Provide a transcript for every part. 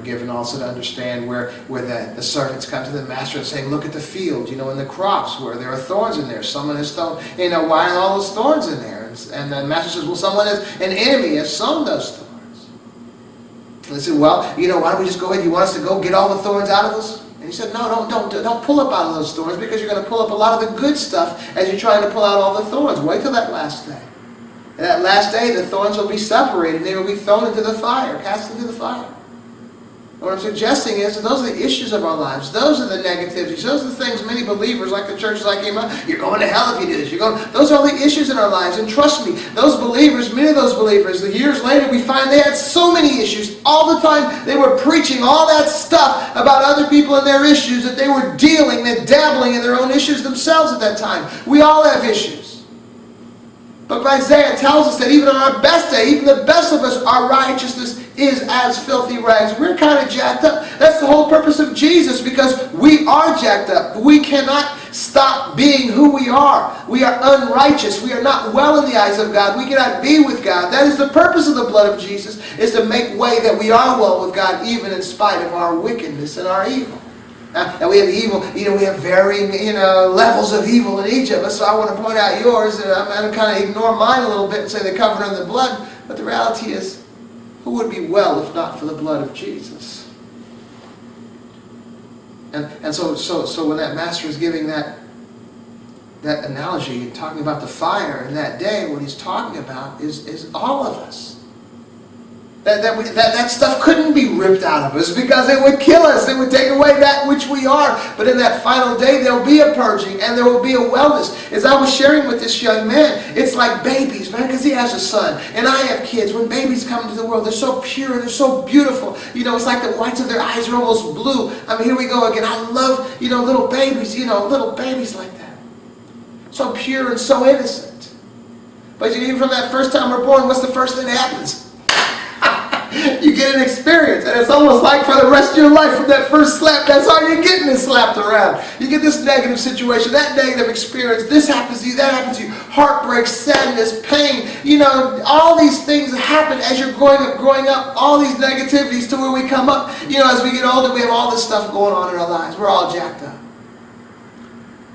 given also to understand where the servants come to the master and say, look at the field, in the crops where there are thorns in there. Someone has thrown, why are all those thorns in there? And the master says, well, someone is an enemy has sown those thorns. And they said, well, why don't we just go ahead? You want us to go get all the thorns out of us? And he said, no, don't pull up out of those thorns, because you're going to pull up a lot of the good stuff as you're trying to pull out all the thorns. Wait till that last day. And that last day, the thorns will be separated, and they will be thrown into the fire, cast into the fire. And what I'm suggesting is that those are the issues of our lives. Those are the negativities. Those are the things many believers, like the churches I came up, you're going to hell if you do this. Those are all the issues in our lives. And trust me, those believers, many of those believers, the years later, we find they had so many issues. All the time, they were preaching all that stuff about other people and their issues, that they were dealing and dabbling in their own issues themselves at that time. We all have issues. But Isaiah tells us that even on our best day, even the best of us, our righteousness is as filthy rags. We're kind of jacked up. That's the whole purpose of Jesus, because we are jacked up. We cannot stop being who we are. We are unrighteous. We are not well in the eyes of God. We cannot be with God. That is the purpose of the blood of Jesus, is to make way that we are well with God, even in spite of our wickedness and our evil. And we have evil, we have varying, levels of evil in each of us. So I want to point out yours, and I'm going to kind of ignore mine a little bit and say they're covered in the blood. But the reality is, who would be well if not for the blood of Jesus? And so when that master is giving that analogy and talking about the fire in that day, what he's talking about is all of us. That stuff couldn't be ripped out of us, because it would kill us. It would take away that which we are. But in that final day, there will be a purging and there will be a wellness. As I was sharing with this young man, it's like babies, man, because he has a son. And I have kids. When babies come into the world, they're so pure and they're so beautiful. It's like the whites of their eyes are almost blue. I mean, here we go again. I love, little babies like that. So pure and so innocent. But even from that first time we're born, what's the first thing that happens? You get an experience, and it's almost like for the rest of your life, from that first slap, that's all you're getting is slapped around. You get this negative situation, that negative experience, this happens to you, that happens to you, heartbreak, sadness, pain, all these things happen as you're growing up, all these negativities to where we come up, as we get older, we have all this stuff going on in our lives. We're all jacked up.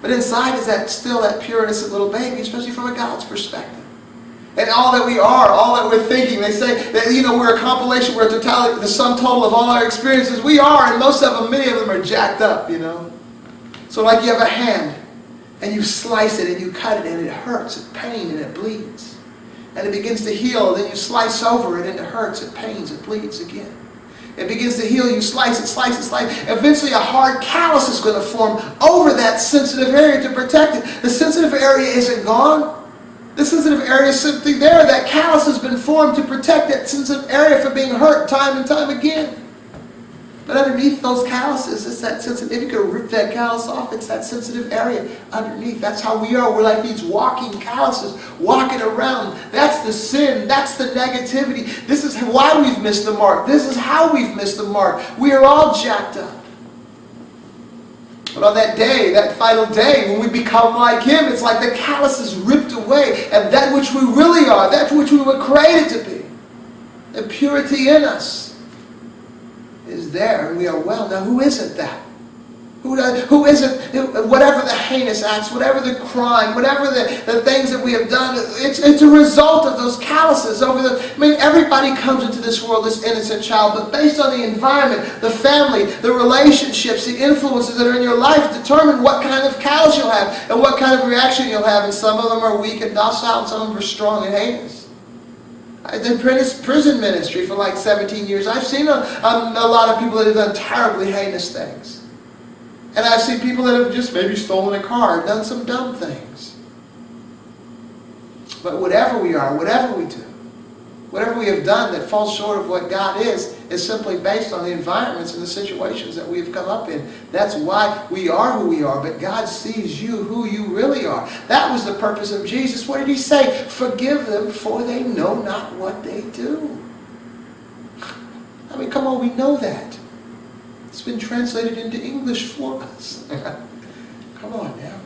But inside is still that pure, innocent little baby, especially from a God's perspective. And all that we are, all that we're thinking, they say that, we're a compilation, we're a totality, the sum total of all our experiences. We are, and most of them, many of them are jacked up, So like you have a hand, and you slice it, and you cut it, and it hurts, it's pain, and it bleeds. And it begins to heal, then you slice over it, and it hurts, it pains, it bleeds again. It begins to heal, you slice it. Eventually a hard callus is going to form over that sensitive area to protect it. The sensitive area isn't gone. The sensitive area is simply there. That callus has been formed to protect that sensitive area from being hurt time and time again. But underneath those calluses, it's that sensitive. If you could rip that callus off, it's that sensitive area underneath. That's how we are. We're like these walking calluses, walking around. That's the sin. That's the negativity. This is why we've missed the mark. This is how we've missed the mark. We are all jacked up. But on that day, that final day, when we become like Him, it's like the callus is ripped away, and that which we really are, that which we were created to be, the purity in us, is there, and we are well. Now, who isn't that? Who isn't, whatever the heinous acts, whatever the crime, whatever the things that we have done, it's a result of those calluses. Everybody comes into this world, this innocent child, but based on the environment, the family, the relationships, the influences that are in your life determine what kind of callus you'll have and what kind of reaction you'll have. And some of them are weak and docile, and some of them are strong and heinous. I did prison ministry for like 17 years. I've seen a lot of people that have done terribly heinous things. And I've seen people that have just maybe stolen a car, done some dumb things. But whatever we are, whatever we do, whatever we have done that falls short of what God is simply based on the environments and the situations that we have come up in. That's why we are who we are. But God sees you who you really are. That was the purpose of Jesus. What did He say? Forgive them, for they know not what they do. I mean, come on, we know that. It's been translated into English for us. Come on now.